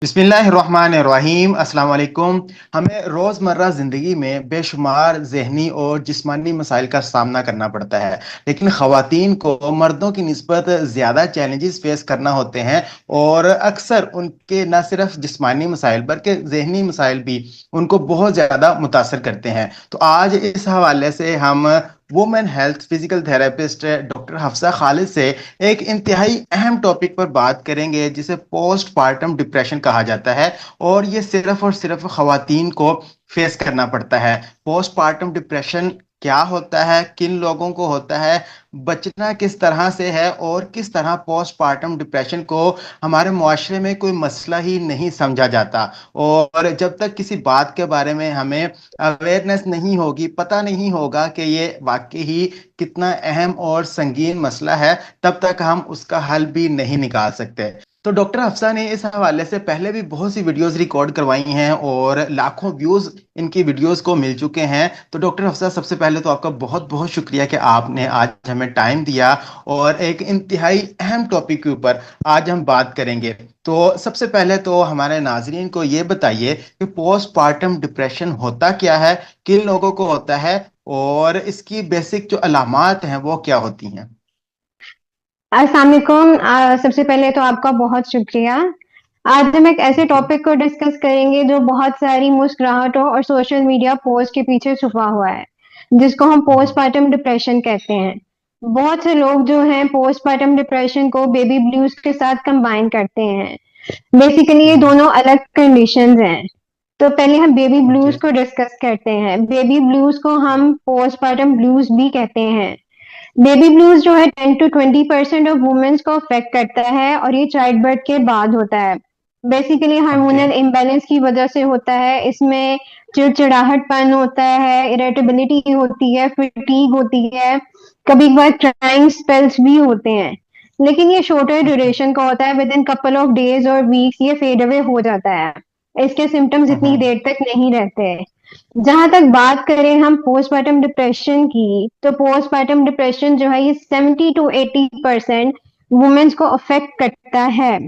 बिस्मिल्लाहिर्रहमानिर्रहीम अस्सलाम वालेकुम। हमें रोज़मर्रा ज़िंदगी में बेशुमार ज़हनी और जिस्मानी मसाइल का सामना करना पड़ता है, लेकिन ख़वातीन को मर्दों की निस्बत ज़्यादा चैलेंजेस फेस करना होते हैं और अक्सर उनके न सिर्फ जिस्मानी मसाइल बल्कि ज़हनी मसाइल भी उनको बहुत ज़्यादा मुतासर करते हैं। तो आज इस हवाले से हम women health physical therapist doctor Hafsa Khalid से एक इंतहाई अहम टॉपिक पर बात करेंगे जिसे पोस्ट पार्टम डिप्रेशन कहा जाता है। और ये सिर्फ और सिर्फ खवातीन को फेस करना पड़ता है। पोस्ट पार्टम डिप्रेशन क्या होता है, किन लोगों को होता है, बचना किस तरह से है और किस तरह पोस्ट पार्टम डिप्रेशन को हमारे मुआशरे में कोई मसला ही नहीं समझा जाता। और जब तक किसी बात के बारे में हमें अवेयरनेस नहीं होगी, पता नहीं होगा कि ये वाकई ही कितना अहम और संगीन मसला है, तब तक हम उसका हल भी नहीं निकाल सकते। तो डॉक्टर हफ्सा ने इस हवाले से पहले भी बहुत सी वीडियोस रिकॉर्ड करवाई हैं और लाखों व्यूज इनकी वीडियोस को मिल चुके हैं। तो डॉक्टर हफ्सा, सबसे पहले तो आपका बहुत बहुत शुक्रिया कि आपने आज हमें टाइम दिया और एक इंतहाई अहम टॉपिक के ऊपर आज हम बात करेंगे। तो सबसे पहले तो हमारे नाजरीन को ये बताइए कि पोस्ट पार्टम डिप्रेशन होता क्या है, किन लोगों को होता है और इसकी बेसिक जो अलामात हैं वो क्या होती हैं। अस्सलाम वालेकुम। सबसे पहले तो आपका बहुत शुक्रिया। आज हम एक ऐसे टॉपिक को डिस्कस करेंगे जो बहुत सारी मुस्कुराहटों और सोशल मीडिया पोस्ट के पीछे छुपा हुआ है, जिसको हम पोस्टपार्टम डिप्रेशन कहते हैं। बहुत से लोग जो हैं पोस्टपार्टम डिप्रेशन को बेबी ब्लूज के साथ कंबाइन करते हैं। बेसिकली ये हम्म। दोनों अलग कंडीशंस हैं। तो पहले हम बेबी ओके। ब्लूज को डिस्कस करते हैं। बेबी ब्लूज को हम पोस्टपार्टम ब्लूज भी कहते हैं। बेबी ब्लूज जो है 10 to 20% ऑफ वुमेन्स को अफेक्ट करता है और ये चाइल्ड बर्थ के बाद होता है। Basically okay. हार्मोनल इम्बैलेंस की वजह से होता है। इसमें चिड़चिड़ाहटपन होता है, इरिटेबिलिटी होती है, फटीग होती है, कभी कभार क्राइंग स्पेल्स भी होते हैं। लेकिन ये शॉर्टर ओके। ड्यूरेशन का होता है, with in couple of days और वीक्स ये फेड अवे हो जाता है। इसके सिम्टम्स इतनी हम्म। देर तक नहीं रहते। जहां तक बात करें हम पोस्टपार्टम डिप्रेशन की, तो पोस्टपार्टम डिप्रेशन जो है ये 70 to 80% वुमेन्स को अफेक्ट करता है।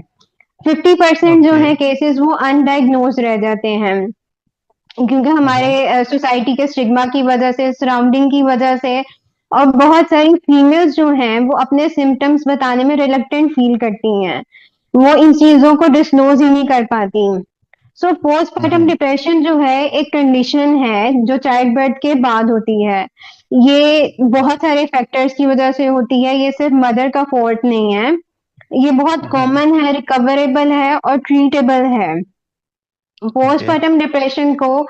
50% जो ओके। है केसेस वो अनडायग्नोज रह जाते हैं, क्योंकि हम्म। हमारे सोसाइटी के स्टिग्मा की वजह से, सराउंडिंग की वजह से, और बहुत सारी फीमेल्स जो हैं वो अपने सिम्टम्स बताने में रिलक्टेंट फील करती हैं। वो इन चीजों को डिस्क्लोज ही नहीं कर पाती। सो पोस्टपार्टम हम्म। डिप्रेशन जो है एक कंडीशन है जो चाइल्ड बर्थ के बाद होती है। ये बहुत सारे फैक्टर्स की वजह से होती है, ये सिर्फ मदर का फॉल्ट नहीं है। ये बहुत हम्म। कॉमन है, रिकवरेबल है और ट्रीटेबल है। ओके। पोस्टपार्टम डिप्रेशन को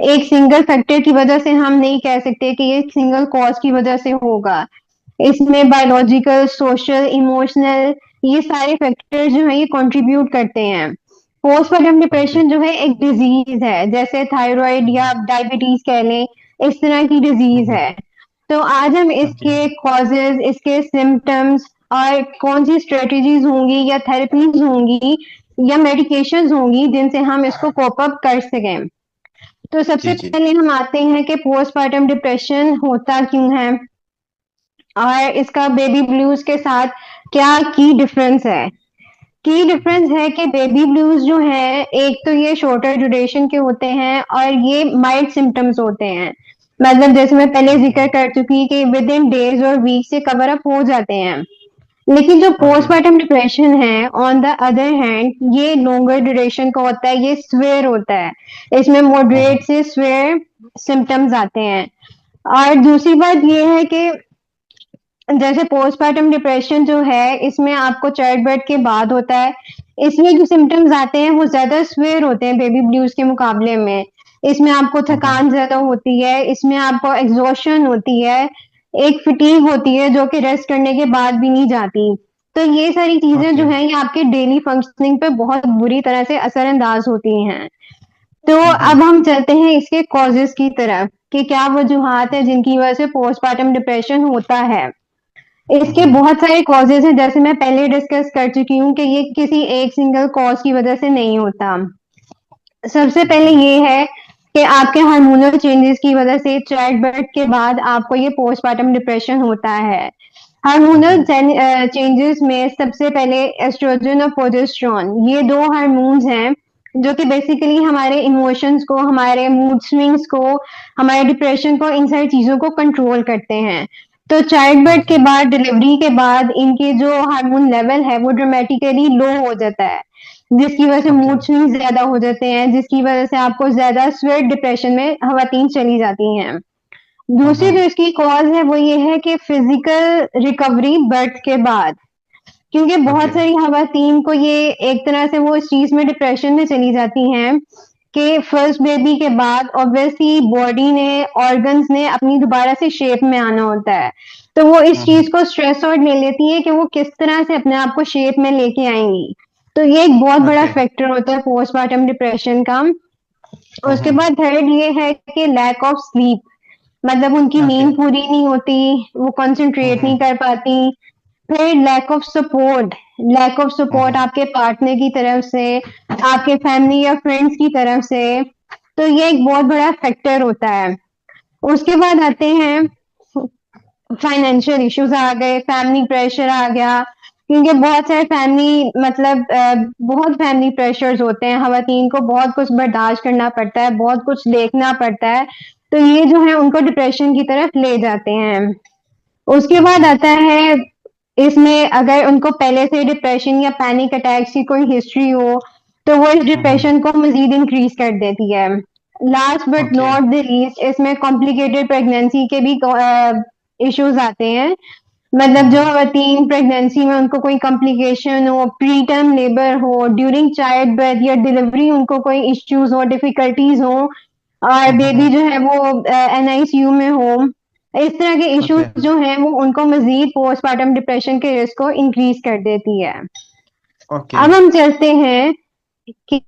एक सिंगल फैक्टर की वजह से हम नहीं कह सकते कि ये सिंगल कॉज की वजह से होगा। इसमें बायोलॉजिकल, सोशल, इमोशनल, ये सारे फैक्टर्स जो है ये कंट्रीब्यूट करते हैं। Postpartum okay. डिप्रेशन जो है एक डिजीज है, जैसे थायराइड या डायबिटीज कह लें, इस तरह की डिजीज हम्म। है। तो आज हम ओके। इसके कॉजेज, इसके सिम्टम्स और कौन सी स्ट्रेटजीज होंगी या थेरेपीज होंगी या मेडिकेशंस होंगी जिनसे हम इसको कोप अप कर सकें। तो सबसे जी जी। पहले हम आते हैं कि पोस्टपार्टम डिप्रेशन होता क्यों है और इसका बेबी ब्लूज के साथ क्या की डिफरेंस है। की डिफरेंस है कि बेबी ब्लूज जो है, एक तो ये शॉर्टर ड्यूरेशन के होते हैं और ये माइल्ड सिम्टम्स होते हैं। मतलब जैसे मैं पहले ओके। जिक्र कर चुकी कि विद इन डेज और वीक से कवर अप हो जाते हैं। लेकिन जो ओके। पोस्टपार्टम डिप्रेशन है ऑन द अदर हैंड ये लॉन्गर ड्यूरेशन का होता है, ये स्वेयर होता है। इसमें मॉडरेट से स्वेयर सिम्टम्स आते हैं। और दूसरी बात ये है कि जैसे पोस्टपार्टम डिप्रेशन जो है इसमें आपको चाइल्ड बर्थ के बाद होता है। इसमें जो सिम्टम्स आते हैं वो ज्यादा स्वेयर होते हैं बेबी ब्लूज के मुकाबले में। इसमें आपको हम्म। थकान ज्यादा होती है, इसमें आपको एग्जॉशन होती है, एक फटीग होती है जो कि रेस्ट करने के बाद भी नहीं जाती। तो ये सारी चीजें जो ओके। हैं ये आपके डेली फंक्शनिंग पे बहुत बुरी तरह से असरअंदाज होती हैं। तो हम्म। अब हम चलते हैं इसके कॉजेस की तरफ कि क्या वजूहात है जिनकी वजह से पोस्टपार्टम डिप्रेशन होता है। इसके हम्म। बहुत सारे कॉजेज हैं, जैसे मैं पहले डिस्कस कर चुकी हूँ कि ये किसी एक सिंगल कॉज की वजह से नहीं होता। सबसे पहले ओके। ये है कि आपके हार्मोनल चेंजेस की वजह से चाइल्ड बर्थ के बाद आपको ये पोस्टपार्टम डिप्रेशन होता है। हार्मोनल हम्म। चेंजेस में सबसे पहले एस्ट्रोजन और प्रोजेस्टेरोन, ये दो हार्मोन्स हैं जो कि बेसिकली हमारे इमोशंस को, हमारे मूड स्विंग्स को, हमारे डिप्रेशन को, इन सारी चीजों को कंट्रोल करते हैं। तो चाइल्ड बर्थ के ओके। बाद, डिलीवरी के बाद इनके जो हार्मोन लेवल है वो ड्रामेटिकली लो हो जाता है, जिसकी वजह से ओके। मूड स्विंग्स ज्यादा हो जाते हैं, जिसकी वजह से आपको ज्यादा स्वेट डिप्रेशन में खवातीन चली जाती हैं। दूसरी जो इसकी कॉज है वो ये है कि फिजिकल रिकवरी बर्थ के बाद, क्योंकि बहुत ओके। सारी खवातीन को ये एक तरह से वो इस चीज में डिप्रेशन में चली जाती हैं कि फर्स्ट बेबी के बाद ऑब्वियसली बॉडी ने, ऑर्गन्स ने अपनी दोबारा से शेप में आना होता है, तो वो इस चीज को स्ट्रेस आउट ले लेती है कि वो किस तरह से अपने आप को शेप में लेके आएंगी। तो ये एक बहुत बड़ा ओके। फैक्टर होता है पोस्टमार्टम डिप्रेशन का। उसके बाद थर्ड ये है कि लैक ऑफ स्लीप, मतलब उनकी ओके। नींद पूरी नहीं होती, वो कंसंट्रेट नहीं कर पाती। फिर लैक ऑफ सपोर्ट आपके पार्टनर की तरफ से, आपके फैमिली या फ्रेंड्स की तरफ से, तो ये एक बहुत बड़ा फैक्टर होता है। उसके बाद आते हैं फाइनेंशियल इश्यूज आ गए, फैमिली प्रेशर आ गया, क्योंकि बहुत सारे फैमिली मतलब बहुत फैमिली प्रेशर्स होते हैं, खवातीन को बहुत कुछ बर्दाश्त करना पड़ता है, बहुत कुछ देखना पड़ता है, तो ये जो है उनको डिप्रेशन की तरफ ले जाते हैं। उसके बाद आता है, इसमें अगर उनको पहले से डिप्रेशन या पैनिक अटैक्स की कोई हिस्ट्री हो, तो वो इस डिप्रेशन को मजीद इंक्रीज कर देती है। Last but okay. Not the least, इसमें कॉम्प्लिकेटेड प्रेगनेंसी के भी इश्यूज आते हैं। मतलब जो खवातीन प्रेगनेंसी में उनको कोई कॉम्प्लिकेशन हो, प्री टर्म लेबर हो, ड्यूरिंग चाइल्ड बर्थ या डिलीवरी उनको कोई इश्यूज हो, डिफिकल्टीज हो, और बेबी जो है वो एनआईसीयू में हो, इस तरह के ओके। इश्यूज जो हैं वो उनको मजीद पोस्टमार्टम डिप्रेशन के रिस्क को इंक्रीज कर देती है। ओके। अब हम चलते हैं कि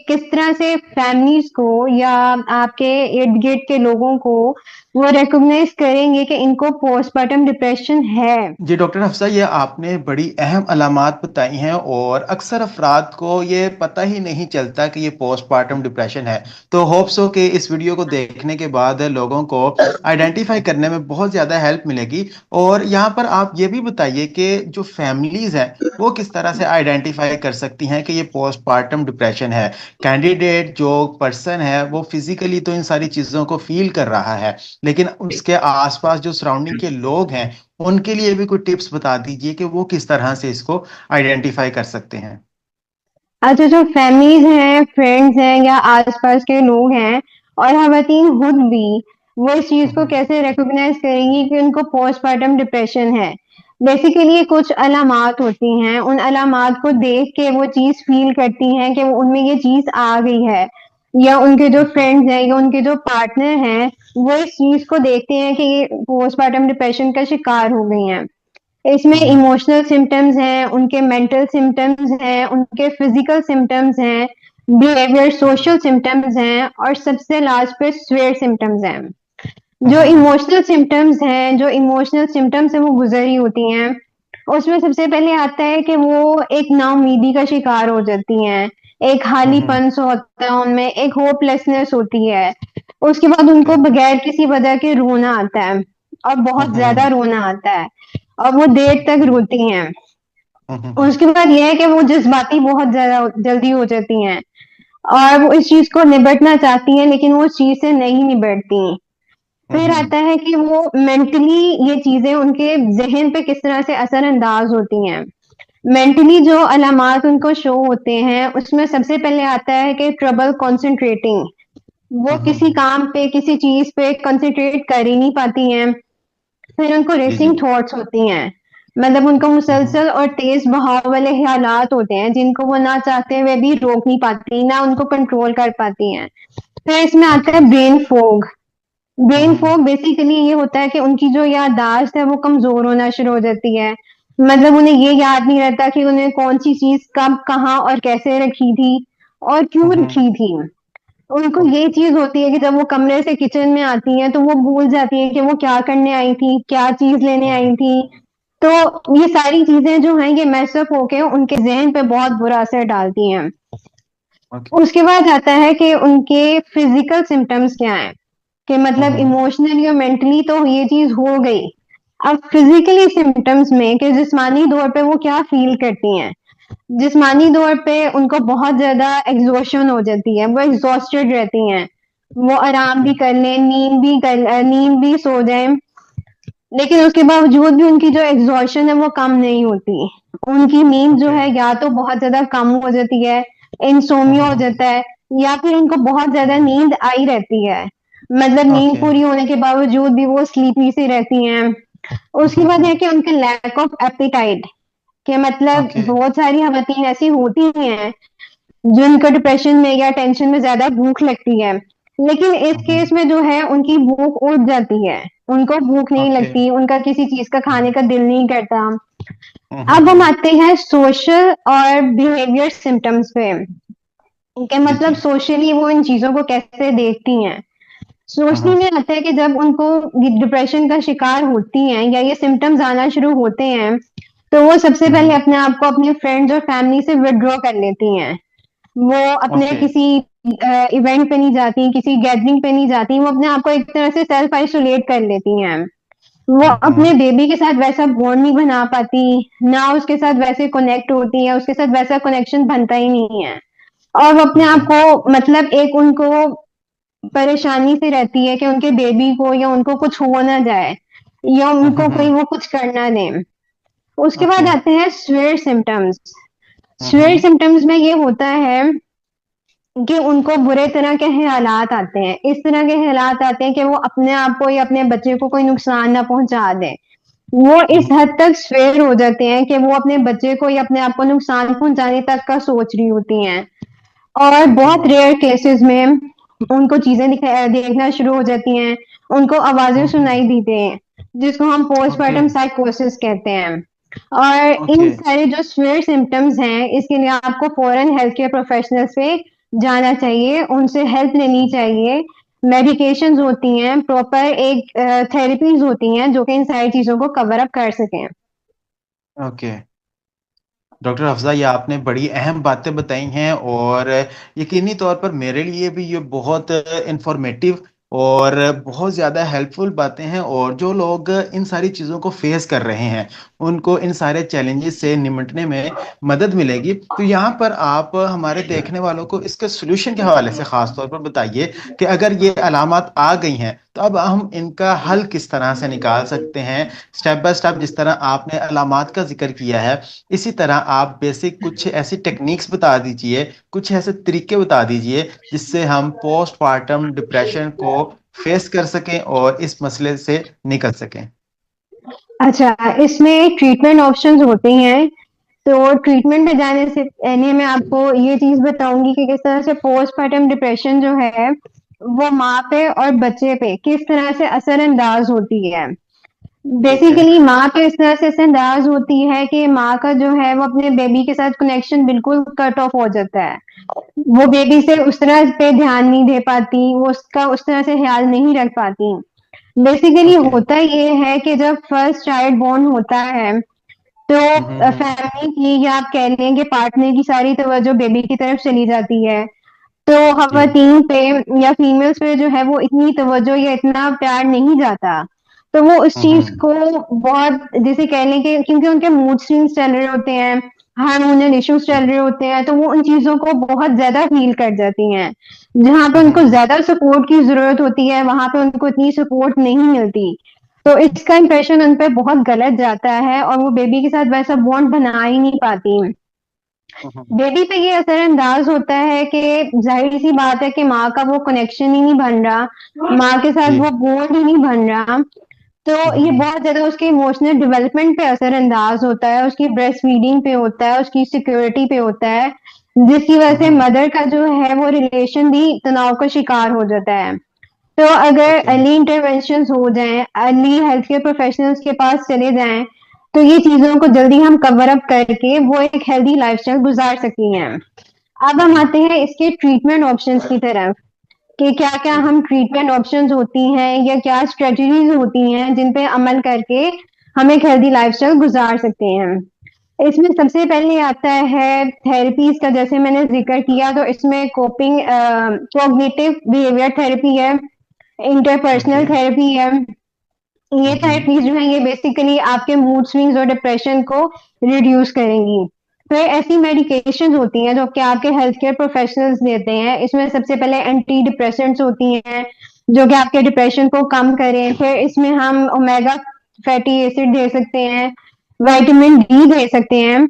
किस तरह से फैमिलीज को या आपके इर्द गिर्द के लोगों को वो रिकॉग्नाइज करेंगे कि इनको पोस्टमार्टम डिप्रेशन है। जी डॉक्टर हफ्सा, ये आपने बड़ी अहम अलामात बताई हैं और अक्सर अफराद को ये पता ही नहीं चलता कि ये पोस्टमार्टम डिप्रेशन है। तो होप्स हो कि इस वीडियो को देखने के बाद लोगों को आइडेंटिफाई करने में बहुत ज़्यादा हेल्प मिलेगी। और यहाँ पर आप ये भी बताइए कि जो फैमिलीज़ हैं वो किस तरह से आइडेंटिफाई कर सकती हैं कि ये पोस्टमार्टम डिप्रेशन है। कैंडिडेट जो पर्सन है वो फिजिकली तो इन सारी चीज़ों को फील कर रहा है, लेकिन उसके आसपास जो सराउंडिंग के लोग हैं उनके लिए भी कोई टिप्स बता दीजिए कि वो किस तरह से इसको आइडेंटिफाई कर सकते हैं। अच्छा, जो फैमिलीज हैं, फ्रेंड्स हैं या आसपास के लोग हैं, और खवातीन खुद भी, वो इस चीज को हम्म। कैसे रिकॉग्नाइज करेंगी कि उनको पोस्टमार्टम डिप्रेशन है। बेसिकली कुछ अलामात होती हैं, उन अलामात को देख के वो चीज फील करती हैं कि उनमें ये चीज आ गई है, या उनके जो ओके। फ्रेंड्स हैं या उनके जो पार्टनर हैं वो इस चीज को देखते हैं कि ये पोस्टमार्टम डिप्रेशन का शिकार हो गई हैं। इसमें हम्म। इमोशनल सिम्टम्स हैं, उनके मेंटल सिम्टम्स हैं, उनके फिजिकल सिम्टम्स हैं, बिहेवियर सोशल सिम्टम्स हैं, और सबसे लास्ट पे स्वेयर सिम्टम्स हैं। जो हम्म। इमोशनल सिम्टम्स हैं, जो इमोशनल सिम्टम्स से वो गुजरी होती हैं, उसमें सबसे पहले आता है कि वो एक नाउमीदी का शिकार हो जाती हैं, एक हम्म। खालीपन सा होता है उनमें, एक होपलेसनेस होती है। उसके बाद ओके। उनको बगैर किसी वजह के रोना आता है, और बहुत ज्यादा हम्म। रोना आता है, और वो देर तक रोती हैं। हम्म। उसके बाद ये है कि वो जज्बाती बहुत ज्यादा जल्दी हो जाती हैं, और वो इस चीज को निबटना चाहती हैं लेकिन वो उस चीज से नहीं निबटती। फिर हम्म। आता है कि वो मेंटली ये चीजें उनके जहन पे किस तरह से असरअंदाज होती हैं। मेंटली जो अलामात उनको शो होते हैं उसमें सबसे पहले आता है कि ट्रबल कंसंट्रेटिंग, वो किसी हम्म। काम पे, किसी चीज पे कंसंट्रेट कर ही नहीं पाती हैं। फिर उनको जी जी। रेसिंग थॉट्स होती हैं, मतलब उनको हम्म। मुसलसल और तेज बहाव वाले ख्यालात होते हैं जिनको वो ना चाहते हुए भी रोक नहीं पाती, ना उनको कंट्रोल कर पाती हैं। फिर इसमें आता ओके। है ब्रेन फोग। ब्रेन हम्म। फोग बेसिकली ये होता है कि उनकी जो याददाश्त है वो कमजोर होना शुरू हो जाती है, मतलब उन्हें ये याद नहीं रहता कि उन्हें कौन सी चीज कब, कहाँ और कैसे रखी थी, और क्यों हम्म। रखी थी। उनको ओके। ये चीज होती है कि जब वो कमरे से किचन में आती हैं तो वो भूल जाती है कि वो क्या करने आई थी, क्या चीज लेने आई थी। तो ये सारी चीजें जो हैं ये मैसअप होके उनके जहन पे बहुत बुरा असर डालती हैं। ओके। उसके बाद आता है कि उनके फिजिकल सिम्टम्स क्या हैं, कि मतलब इमोशनली और मेंटली तो ये चीज हो गई, अब फिजिकली सिम्टम्स में कि जिस्मानी तौर पे वो क्या फील करती हैं। जिस्मानी तौर पे उनको बहुत ज़्यादा एग्ज़ॉशन हो जाती है, वो एग्ज़ॉस्टेड रहती हैं। वो आराम भी कर लें, नींद भी सो जाएँ, लेकिन उसके बावजूद भी उनकी जो एग्ज़ॉशन है वो कम नहीं होती। उनकी नींद जो ओके। है या तो बहुत ज़्यादा कम हो जाती है, इंसोम्निया हो जाता है, या फिर उनको बहुत ज़्यादा नींद आई रहती है। मतलब नींद ओके। पूरी होने के बावजूद भी वो स्लीपी सी रहती हैं। उसके बाद है कि उनका लैक ऑफ एपेटाइट, कि मतलब ओके। बहुत सारी खवातीन ऐसी होती हैं जिनको डिप्रेशन में या टेंशन में ज्यादा भूख लगती है, लेकिन इस केस में जो है उनकी भूख उड़ जाती है, उनको भूख नहीं ओके। लगती, उनका किसी चीज का खाने का दिल नहीं करता। अब हम हम्म। आते हैं सोशल और बिहेवियर सिम्टम्स पे, कि जी मतलब जी। सोशली वो इन चीजों को कैसे देखती हैं। सोचने में आता है कि जब उनको डिप्रेशन का शिकार होती हैं या ये सिम्टम्स आना शुरू होते हैं, तो वो सबसे पहले अपने आप को अपने फ्रेंड्स और फैमिली से विड्रॉ कर लेती हैं। वो अपने ओके। किसी इवेंट पे नहीं जाती, किसी गैदरिंग पे नहीं जाती, वो अपने आप को एक तरह से सेल्फ आइसोलेट कर लेती हैं। वो अपने बेबी के साथ वैसा बॉन्ड नहीं बना पाती, ना उसके साथ वैसे कनेक्ट होती है, उसके साथ वैसा कनेक्शन बनता ही नहीं है। और वो अपने ओके। आप को मतलब एक उनको परेशानी से रहती है कि उनके बेबी को या उनको कुछ हो ना जाए, या उनको कोई वो कुछ करना दे। उसके बाद ओके। आते हैं स्वेयर सिम्टम्स। स्वेयर हम्म। सिम्टम्स में ये होता है कि उनको बुरे तरह के ख़्यालात आते हैं। इस तरह के ख़्यालात आते हैं कि वो अपने आप को या अपने बच्चे को कोई नुकसान ना पहुँचा दें। वो इस हद तक स्वेयर हो जाते हैं कि वो अपने बच्चे को या अपने आप को नुकसान पहुँचाने तक का सोच रही होती हैं। और ओके। बहुत रेयर केसेस में उनको चीज़ें देखना शुरू हो जाती हैं, उनको आवाज़ें सुनाई देती हैं, जिसको हम ओके। पोस्टपार्टम साइकोसिस कहते हैं। और इन ओके। सारे जो स्वेयर सिम्पटम्स हैं, इसके लिए आपको फौरन हेल्थ केयर प्रोफेशनल से जाना चाहिए, उनसे हेल्प लेनी चाहिए। मेडिकेशंस होती हैं, प्रॉपर एक थेरेपीज होती हैं जो कि इन सारी चीज़ों को कवर अप कर सकें। ओके। डॉक्टर अफ़ज़ा, ये आपने बड़ी अहम बातें बताई हैं और यकीनी तौर पर मेरे लिए भी ये बहुत इंफॉर्मेटिव और बहुत ज़्यादा हेल्पफुल बातें हैं। और जो लोग इन सारी चीज़ों को फेस कर रहे हैं, उनको इन सारे चैलेंजेस से निपटने में मदद मिलेगी। तो यहाँ पर आप हमारे देखने वालों को इसके सोल्यूशन के हवाले से ख़ास तौर पर बताइए कि अगर ये अलामत आ गई हैं तो अब हम इनका हल किस तरह से निकाल सकते हैं। स्टेप बाय स्टेप जिस तरह आपने अलामत का जिक्र किया है, इसी तरह आप बेसिक कुछ ऐसी टेक्निक्स बता दीजिए, कुछ ऐसे तरीके बता दीजिए जिससे हम पोस्टपार्टम डिप्रेशन को फेस कर सकें और इस मसले से निकल सकें। अच्छा, इसमें ट्रीटमेंट ऑप्शंस होते हैं। तो ट्रीटमेंट पे जाने से पहले मैं आपको ये चीज़ बताऊँगी कि किस तरह से पोस्टपार्टम डिप्रेशन जो है, वो माँ पे और बच्चे पे किस तरह से असरअंदाज होती है। ठीक है। बेसिकली माँ पे इस तरह से असरअंदाज होती है कि माँ का जो है वो अपने बेबी के साथ कनेक्शन बिल्कुल कट ऑफ हो जाता है। वो बेबी से उस तरह पे ध्यान नहीं दे पाती, वो उसका उस तरह से ख्याल नहीं रख पाती। Basically okay. होता ये है कि जब फर्स्ट चाइल्ड बोर्न होता है, तो हम्म। फैमिली की या आप कह लें कि पार्टनर की सारी तवज्जो बेबी की तरफ चली जाती है। तो जी। खवातीन पे या फीमेल्स पे जो है वो इतनी तवज्जो या इतना प्यार नहीं जाता। तो वो उस चीज हम्म। को बहुत जैसे कह लें कि क्योंकि उनके मूड स्विंग्स चल रहे होते हैं, हार्मोनल इश्यूज चल रहे होते हैं, तो वो उन चीजों को बहुत ज्यादा फील कर जाती हैं। जहाँ पे उनको हम्म। ज्यादा सपोर्ट की जरूरत होती है, वहां पे उनको इतनी सपोर्ट नहीं मिलती। तो इसका इंप्रेशन उन पे बहुत गलत जाता है और वो बेबी के साथ वैसा बॉन्ड बना ही नहीं पाती। हम्म। बेबी पे ये असरअंदाज होता है कि जाहिर सी बात है कि माँ का वो कनेक्शन ही नहीं बन रहा, माँ के साथ जी। वो बॉन्ड ही नहीं बन रहा। तो ये हम्म। बहुत ज्यादा उसके इमोशनल डेवलपमेंट पे असरअंदाज होता है, उसकी ब्रेस्ट फीडिंग पे होता है, उसकी सिक्योरिटी पे होता है, जिसकी वजह से हम्म। मदर का जो है वो रिलेशन भी तनाव का शिकार हो जाता है। तो अगर ओके। अर्ली इंटरवेंशन हो जाएं, अर्ली हेल्थ केयर प्रोफेशनल्स के पास चले जाएं, तो ये चीजों को जल्दी हम कवर अप करके वो एक हेल्दी लाइफस्टाइल गुजार सकती हैं। अब हम आते हैं इसके ट्रीटमेंट ऑप्शंस की तरफ, कि क्या क्या जी। हम ट्रीटमेंट ऑप्शंस होती हैं या क्या स्ट्रेटजीज होती हैं जिन पे अमल करके हम एक हेल्दी लाइफस्टाइल गुजार सकते हैं। इसमें सबसे पहले आता है थेरेपीज का, जैसे मैंने जिक्र किया, तो इसमें कोपिंग कॉग्निटिव बिहेवियर थेरेपी है, ओके। इंटरपर्सनल थेरेपी है। ये हम्म। थेरेपीज जो है ये बेसिकली आपके मूड स्विंग्स और डिप्रेशन को रिड्यूस करेंगी। फिर ऐसी मेडिकेशन होती हैं जो कि आपके हेल्थ केयर प्रोफेशनल्स देते हैं। इसमें सबसे पहले एंटी डिप्रेसेंट्स होती हैं जो कि आपके डिप्रेशन को कम करें। फिर इसमें हम ओमेगा फैटी एसिड दे सकते हैं, विटामिन डी दे सकते हैं।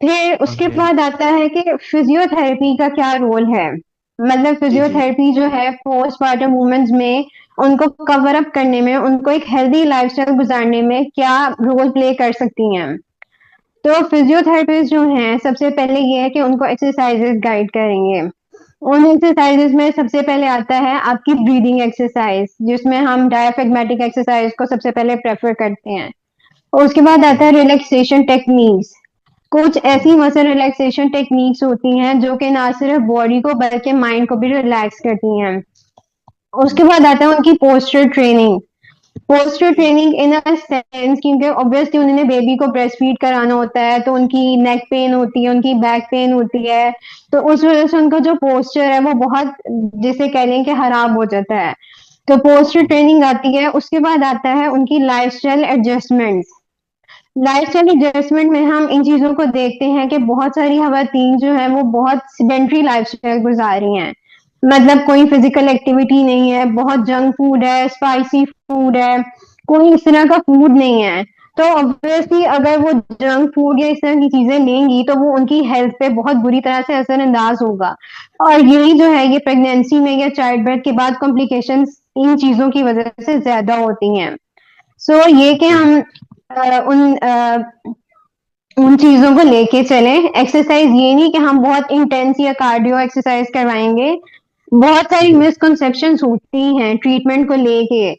फिर उसके ओके। बाद आता है कि फिजियोथेरेपी का क्या रोल है। मतलब जी जी। फिजियोथेरेपी जो है पोस्टपार्टम वुमेन्स में उनको कवर अप करने में, उनको एक हेल्दी लाइफस्टाइल गुजारने में क्या रोल प्ले कर सकती हैं। तो फिजियोथेरेपिस्ट जो हैं सबसे पहले ये है कि उनको एक्सरसाइजेस गाइड करेंगे। उन एक्सरसाइजेस में सबसे पहले आता है आपकी ब्रीदिंग एक्सरसाइज, जिसमें हम डायफ्रेगमेटिक एक्सरसाइज को सबसे पहले प्रेफर करते हैं। और उसके बाद ओके। आता है रिलैक्सेशन टेक्निक्स। कुछ ऐसी मसल रिलैक्सेशन टेक्निक्स होती हैं जो कि ना सिर्फ बॉडी को बल्कि माइंड को भी रिलैक्स करती हैं। उसके बाद आता है उनकी posture training. Posture okay. Training in a sense, क्योंकि ऑब्वियसली उन्होंने बेबी को ब्रेस्ट फीड कराना होता है, तो उनकी नेक पेन होती है, उनकी बैक पेन होती है। तो उस वजह से उनका जो पोस्चर है वो बहुत, जिसे कह लें कि खराब हो जाता है। तो पोस्चर ट्रेनिंग आती है। उसके बाद आता है उनकी लाइफस्टाइल एडजस्टमेंट। लाइफस्टाइल एडजस्टमेंट में हम इन चीजों को देखते हैं कि बहुत सारी खवातीन जो है वो बहुत सेडेंट्री लाइफस्टाइल गुजार रही हैं। मतलब कोई फिजिकल एक्टिविटी नहीं है, बहुत जंक फूड है, स्पाइसी फूड है, कोई इस तरह का फूड नहीं है। तो ऑब्वियसली अगर वो जंक फूड या इस तरह की चीजें लेंगी तो वो उनकी हेल्थ पे बहुत बुरी तरह से असरअंदाज होगा। और यही जो है ये प्रेगनेंसी में या चाइल्ड बर्थ के बाद कॉम्प्लिकेशंस इन चीजों की वजह से ज्यादा होती हैं। सो ये कि ओके। हम उन चीजों को लेके चले। एक्सरसाइज ये नहीं कि हम बहुत इंटेंस या कार्डियो एक्सरसाइज करवाएंगे। बहुत सारी जी मिसकंसेप्शंस होती हैं ट्रीटमेंट को लेके।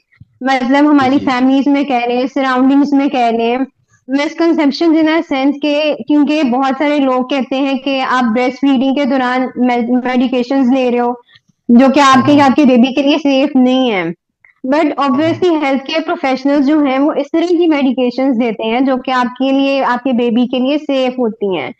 मतलब जी। हमारी जी फैमिलीज में कह लें, सराउंडिंग्स में कह लें, मिसकंसेप्शन इन अ सेंस के, क्योंकि बहुत सारे लोग कहते हैं कि आप ब्रेस्ट फीडिंग के दौरान मेडिकेशंस ले रहे हो जो कि आपके हम्म। आपके बेबी के लिए सेफ नहीं है। But hmm. Obviously health care professionals जो हैं वो इस तरह की मेडिकेशंस देते हैं जो कि आपके लिए, आपके बेबी के लिए सेफ होती हैं।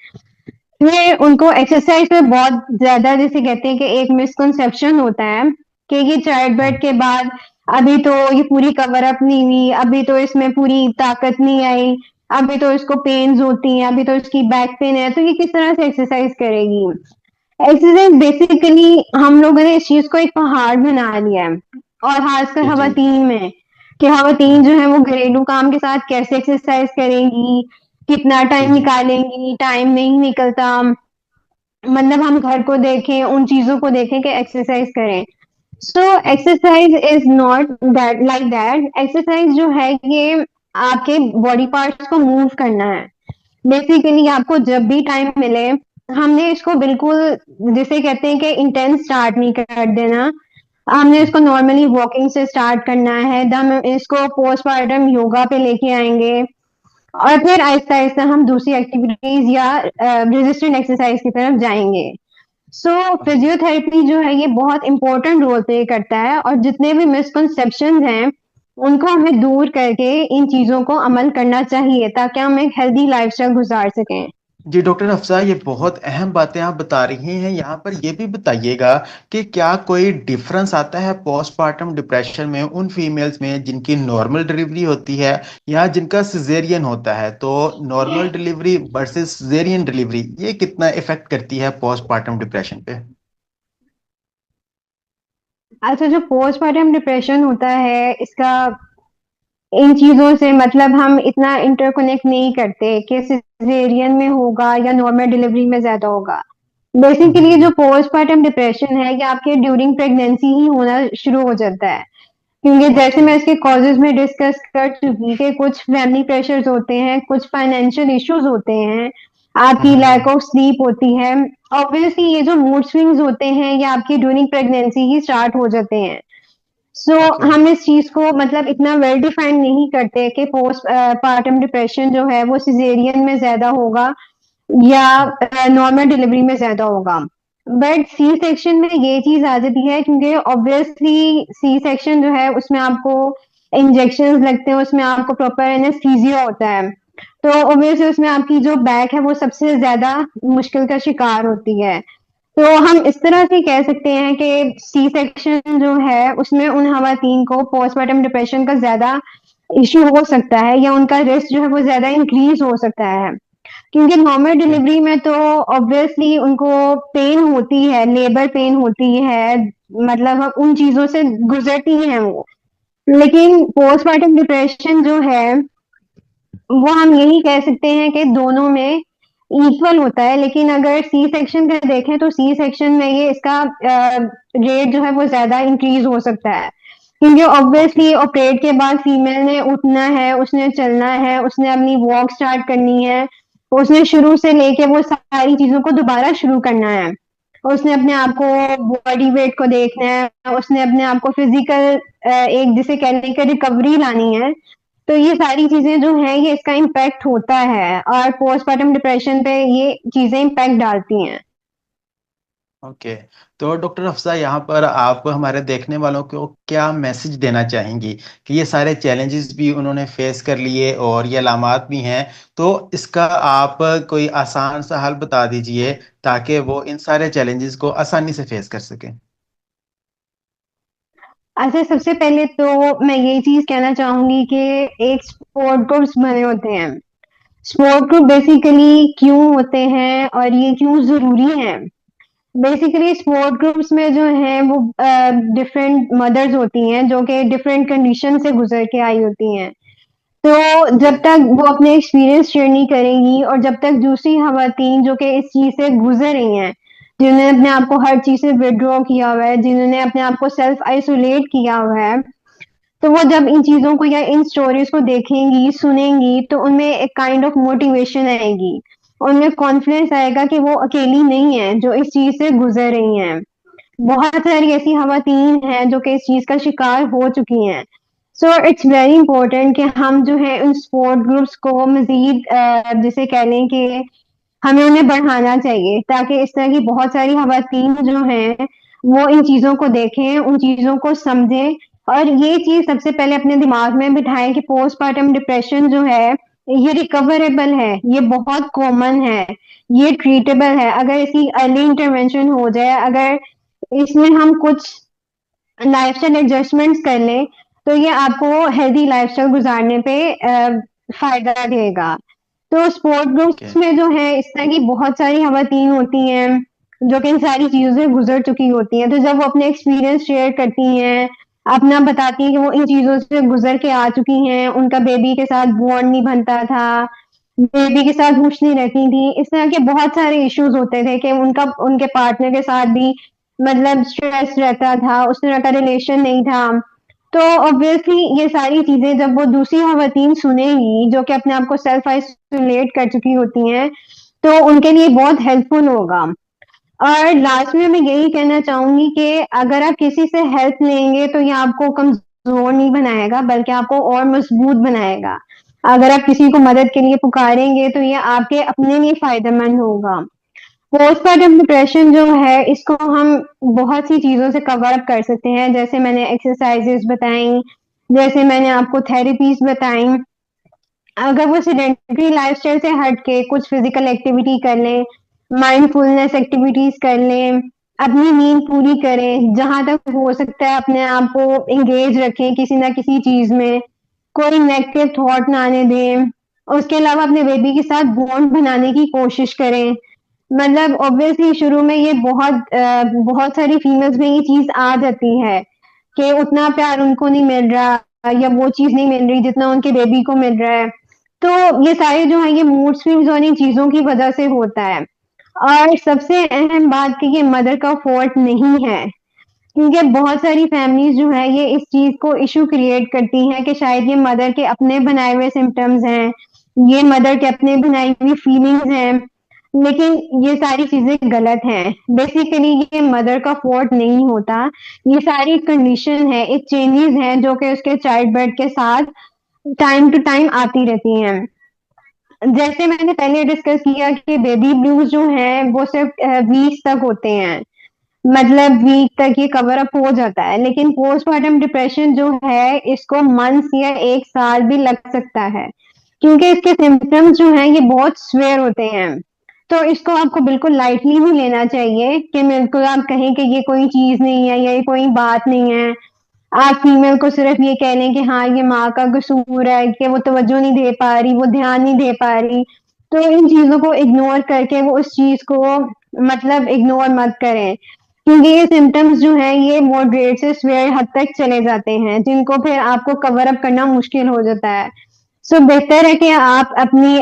फिर उनको एक्सरसाइज पे बहुत ज्यादा, जैसे कहते हैं कि एक मिसकंसेप्शन होता है कि ये चाइल्ड बर्थ हम्म। के बाद अभी तो ये पूरी कवर अप नहीं हुई, अभी तो इसमें पूरी ताकत नहीं आई, अभी तो इसको पेन्स होती हैं, अभी तो इसकी बैक पेन है, तो ये किस तरह से एक्सरसाइज करेगी। एक्सरसाइज बेसिकली हम लोगों ने इस चीज को एक पहाड़ बना लिया है। और खासकर जी जी। खवातीन में, कि खवातीन जो है वो घरेलू काम के साथ कैसे एक्सरसाइज करेंगी, कितना जी टाइम जी। निकालेंगी, टाइम नहीं निकलता। मतलब हम घर को देखें, उन चीजों को देखें कि एक्सरसाइज करें। So exercise is not that like that. Exercise जो है ये आपके बॉडी पार्ट्स को मूव करना है। बेसिकली आपको जब भी टाइम मिले, हमने इसको बिल्कुल, जिसे कहते हैं कि इंटेंस स्टार्ट नहीं कर देना। हमने इसको नॉर्मली वॉकिंग से स्टार्ट करना है, हम इसको पोस्टमार्टम योगा पे लेके आएंगे। और फिर आहिस्ता आहिस्ता हम दूसरी एक्टिविटीज या रेजिस्टेंट एक्सरसाइज की तरफ जाएंगे। So okay. फिजियोथेरेपी जो है ये बहुत इंपॉर्टेंट रोल प्ले करता है, और जितने भी मिसकंसेप्शन हैं उनको हमें दूर करके इन चीजों को अमल करना चाहिए ताकि हम एक हेल्दी लाइफस्टाइल गुजार सकें। जी डॉक्टर अफसा, ये बहुत अहम बातें आप बता रही हैं। यहाँ पर ये भी बताइएगा कि क्या कोई डिफरेंस आता है पोस्टपार्टम डिप्रेशन में उन फीमेल्स में जिनकी नॉर्मल डिलीवरी होती है या जिनका सिजेरियन होता है। तो normal delivery versus caesarean delivery ये कितना इफेक्ट करती है पोस्टपार्टम डिप्रेशन पे? अच्छा, जो पोस्टमार्टम डिप्रेशन होता है इसका इन चीजों से मतलब हम इतना इंटरकनेक्ट नहीं करते कि सिजेरियन में होगा या नॉर्मल डिलीवरी में ज्यादा होगा। बेसिकली जो हम्म। पोस्टमार्टम डिप्रेशन है ये आपके ड्यूरिंग प्रेगनेंसी ही होना शुरू हो जाता है। क्योंकि जैसे ओके। मैं इसके कॉजेज में डिस्कस कर चुकी कि कुछ फैमिली प्रेशर्स होते हैं, कुछ फाइनेंशियल इश्यूज होते हैं, आपकी लैक हम्म। ऑफ स्लीप होती है। ऑब्वियसली ये जो मूड स्विंग्स होते हैं ये आपकी ड्यूरिंग प्रेगनेंसी ही स्टार्ट हो जाते हैं। So okay. हम इस चीज को मतलब इतना वेल डिफाइन नहीं करते कि पोस्ट पार्टम डिप्रेशन जो है वो सिजेरियन में ज्यादा होगा या नॉर्मल डिलीवरी में ज्यादा होगा। बट सी सेक्शन में ये चीज आ जाती है क्योंकि ऑब्वियसली सी सेक्शन जो है उसमें आपको इंजेक्शन लगते हैं, उसमें आपको प्रॉपर एनेस्थीसिया होता है। तो ऑब्वियसली उसमें आपकी जो बैक है वो सबसे ज्यादा मुश्किल का शिकार होती है। तो हम इस तरह से कह सकते हैं कि सी सेक्शन जो है उसमें उन खवातीन को पोस्टमार्टम डिप्रेशन का ज्यादा इश्यू हो सकता है या उनका रिस्क जो है वो ज्यादा इंक्रीज हो सकता है। क्योंकि नॉर्मल ओके। डिलीवरी में तो ऑब्वियसली उनको पेन होती है, लेबर पेन होती है, मतलब अब उन चीजों से गुजरती हैं वो। लेकिन पोस्टमार्टम डिप्रेशन जो है वो हम यही कह सकते हैं कि दोनों में इक्वल होता है। लेकिन अगर सी सेक्शन का देखें तो सी सेक्शन में ये इसका रेट जो है वो ज्यादा इंक्रीज हो सकता है, क्योंकि ओके। ऑब्वियसली ऑपरेट के बाद फीमेल ने उठना है, उसने चलना है, उसने अपनी वॉक स्टार्ट करनी है, उसने शुरू से लेके वो सारी चीजों को दोबारा शुरू करना है। उसने अपने आप को, बॉडी वेट को देखना है, उसने अपने आप को फिजिकल एक जिसे कहने का रिकवरी लानी है। तो ये सारी चीजें जो हैं ये इसका इम्पैक्ट होता है, और पोस्टमार्टम डिप्रेशन पे ये चीजें इम्पैक्ट डालती हैं। ओके। तो डॉक्टर अफसा, यहाँ पर आप हमारे देखने वालों को क्या मैसेज देना चाहेंगी कि ये सारे चैलेंजेस भी उन्होंने फेस कर लिए और ये अलामात भी हैं, तो इसका आप कोई आसान सा हल बता दीजिए ताकि वो इन सारे चैलेंजेस को आसानी से फेस कर सकें। अच्छा, सबसे पहले तो मैं ये चीज कहना चाहूंगी कि एक सपोर्ट ग्रुप्स बने होते हैं। सपोर्ट ग्रुप बेसिकली क्यों होते हैं और ये क्यों जरूरी हैं? बेसिकली सपोर्ट ग्रुप्स में जो है वो डिफरेंट मदर्स होती हैं जो कि डिफरेंट कंडीशन से गुजर के आई होती हैं। तो ओके। जब तक वो अपने एक्सपीरियंस शेयर नहीं करेंगी और जब तक दूसरी खवातीन जो कि इस चीज से गुजर रही हैं, जिन्होंने अपने आप को हर चीज से विड्रॉ किया हुआ है, जिन्होंने अपने आप को सेल्फ आइसोलेट किया हुआ है, तो वो जब इन चीजों को या इन स्टोरीज को देखेंगी, सुनेंगी, तो उनमें एक काइंड ऑफ मोटिवेशन आएगी। उनमें कॉन्फिडेंस आएगा कि वो अकेली नहीं है जो इस चीज से गुजर रही हैं। बहुत सारी ऐसी खवातीन हैं जो कि इस चीज का शिकार हो चुकी हैं। सो इट्स वेरी इंपॉर्टेंट कि हम जो है उन सपोर्ट ग्रुप्स को मजीद जिसे कह लें कि हमें उन्हें बढ़ाना चाहिए, ताकि इस तरह की बहुत सारी खवातीन जो हैं वो इन चीजों को देखें, उन चीजों को समझें, और ये चीज सबसे पहले अपने दिमाग में बिठाएं कि पोस्टमार्टम डिप्रेशन जो है ये रिकवरेबल है, ये बहुत कॉमन है, ये ट्रीटेबल है। अगर इसकी अर्ली इंटरवेंशन हो जाए, अगर इसमें हम कुछ लाइफस्टाइल एडजस्टमेंट्स कर लें, तो ये आपको हेल्दी लाइफस्टाइल गुजारने पे फायदा देगा। तो स्पोर्ट ओके। ग्रुप्स में जो है इस तरह की बहुत सारी खवातीन होती हैं जो कि इन सारी चीजों से गुजर चुकी होती हैं। तो जब वो अपने एक्सपीरियंस शेयर करती हैं, अपना बताती हैं कि वो इन चीजों से गुजर के आ चुकी हैं, उनका बेबी के साथ बॉन्ड नहीं बनता था, बेबी के साथ खुश नहीं रहती थी, इस तरह के बहुत सारे इश्यूज होते थे कि उनका उनके पार्टनर के साथ भी मतलब स्ट्रेस रहता था, उस तरह का रिलेशन नहीं था। तो ऑब्वियसली ये सारी चीजें जब वो दूसरी खवातीन सुनेगी जो कि अपने आप को सेल्फ आइसोलेट कर चुकी होती हैं, तो उनके लिए बहुत हेल्पफुल होगा। और लास्ट में मैं यही कहना चाहूंगी कि अगर आप किसी से हेल्प लेंगे तो ये आपको कमजोर नहीं बनाएगा, बल्कि आपको और मजबूत बनाएगा। अगर आप किसी को मदद के लिए पुकारेंगे तो ये आपके अपने लिए फायदेमंद होगा। पोस्टमार्टम डिप्रेशन जो है इसको हम बहुत सी चीजों से कवर अप कर सकते हैं, जैसे मैंने एक्सरसाइजेस बताई, जैसे मैंने आपको थेरेपीज बताई। अगर वो सेडेंटरी लाइफस्टाइल से हट के कुछ फिजिकल एक्टिविटी कर लें, माइंडफुलनेस एक्टिविटीज कर लें, अपनी नींद पूरी करें, जहां तक हो सकता है अपने आप को एंगेज रखें किसी ना किसी चीज में, कोई नेगेटिव थॉट ना आने दें। उसके अलावा अपने बेबी के साथ बॉन्ड बनाने की कोशिश करें। मतलब ऑब्वियसली शुरू में ये बहुत सारी फीमेल्स में ये चीज आ जाती है कि उतना प्यार उनको नहीं मिल रहा या वो चीज नहीं मिल रही जितना उनके बेबी को मिल रहा है। तो ये सारे जो है ये मूड स्विंग्स और इन चीजों की वजह से होता है। और सबसे अहम बात कि ये मदर का फॉल्ट नहीं है, क्योंकि बहुत सारी फैमिलीज जो है ये इस चीज को इशू क्रिएट करती हैं कि शायद ये मदर के अपने बनाए हुए सिम्टम्स हैं, ये मदर के अपने बनाई हुई फीलिंग्स हैं। लेकिन ये सारी चीजें गलत हैं। बेसिकली ये मदर का फॉल्ट नहीं होता, ये सारी कंडीशन है, एक चेंजेस हैं जो कि उसके चाइल्ड बर्थ के साथ टाइम टू टाइम आती रहती हैं। जैसे मैंने पहले डिस्कस किया कि बेबी ब्लूज जो हैं वो सिर्फ वीक्स तक होते हैं, मतलब वीक तक ये कवर अप हो जाता है। लेकिन पोस्टमार्टम डिप्रेशन जो है इसको मंथ्स या एक साल भी लग सकता है, क्योंकि इसके सिम्टम्स जो हैं ये बहुत स्वेयर होते हैं। तो इसको आपको बिल्कुल लाइटली नहीं लेना चाहिए कि बिल्कुल आप कहें कि ये कोई चीज नहीं है या ये कोई बात नहीं है। आप फीमेल को सिर्फ ये कह लें कि हाँ ये माँ का कसूर है कि वो तवज्जो नहीं दे पा रही, वो ध्यान नहीं दे पा रही, तो इन चीज़ों को इग्नोर करके वो उस चीज़ को मतलब इग्नोर मत करें, क्योंकि ये सिम्पटम्स जो हैं ये मॉडरेट से सीवियर हद तक चले जाते हैं, जिनको फिर आपको कवर अप करना मुश्किल हो जाता है। सो बेहतर है कि आप अपनी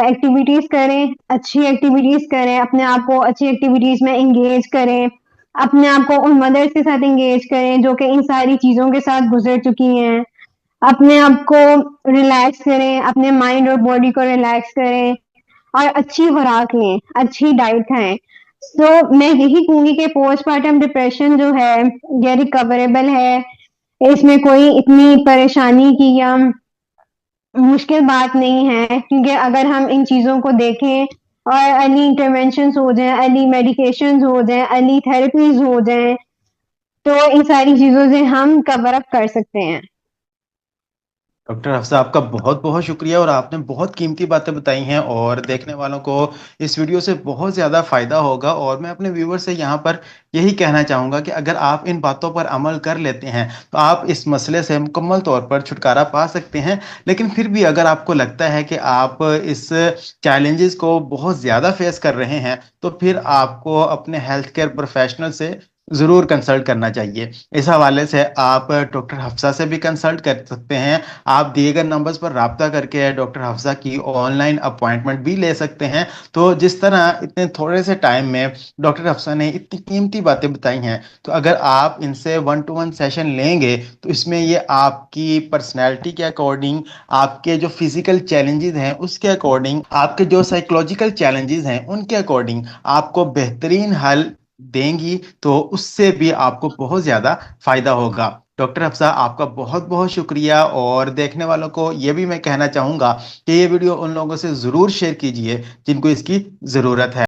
एक्टिविटीज़ करें, अच्छी एक्टिविटीज़ करें, अपने आप को अच्छी एक्टिविटीज़ में एंगेज करें, अपने आप को उन मदर्स के साथ एंगेज करें जो कि इन सारी चीज़ों के साथ गुज़र चुकी हैं। अपने आप को रिलैक्स करें, अपने माइंड और बॉडी को रिलैक्स करें और अच्छी खुराक लें, अच्छी डाइट खाएँ। सो मैं यही कहूँगी कि पोस्टपार्टम डिप्रेशन जो है ये रिकवरेबल है, इसमें कोई इतनी परेशानी की या मुश्किल बात नहीं है, क्योंकि अगर हम इन चीज़ों को देखें और अर्ली इंटरवेंशंस हो जाएँ, अर्ली मेडिकेशंस हो जाएँ, अर्ली थेरेपीज़ हो जाएँ, तो इन सारी चीज़ों से हम कवर अप कर सकते हैं। डॉक्टर हफ्सा, आपका बहुत-बहुत शुक्रिया और आपने बहुत कीमती बातें बताई हैं और देखने वालों को इस वीडियो से बहुत ज़्यादा फ़ायदा होगा और मैं अपने व्यूअर से यहाँ पर यही कहना चाहूँगा कि अगर आप इन बातों पर अमल कर लेते हैं, तो आप इस मसले से मुकम्मल तौर पर छुटकारा पा सकते हैं। लेकिन फिर भी अगर आपको लगता है कि आप इस चैलेंजेज़ को बहुत ज़्यादा फेस कर रहे हैं, तो फिर आपको अपने हेल्थ केयर प्रोफ़ेशनल से ज़रूर कंसल्ट करना चाहिए। इस हवाले से आप डॉक्टर हफ्सा से भी कंसल्ट कर सकते हैं। आप दिए गए नंबर्स पर राब्ता करके डॉक्टर हफ्सा की ऑनलाइन अपॉइंटमेंट भी ले सकते हैं। तो जिस तरह इतने थोड़े से टाइम में डॉक्टर हफ्सा ने इतनी कीमती बातें बताई हैं, तो अगर आप इनसे वन टू वन सेशन लेंगे, तो इसमें ये आपकी पर्सनैलिटी के अकॉर्डिंग, आपके जो फिज़िकल चैलेंजेज़ हैं उसके अकॉर्डिंग, आपके जो साइकोलॉजिकल चैलेंजेज़ हैं उनके अकॉर्डिंग आपको बेहतरीन हल देंगी, तो उससे भी आपको बहुत ज़्यादा फ़ायदा होगा। डॉक्टर हफ्सा, आपका बहुत-बहुत शुक्रिया और देखने वालों को ये भी मैं कहना चाहूँगा कि ये वीडियो उन लोगों से ज़रूर शेयर कीजिए जिनको इसकी ज़रूरत है।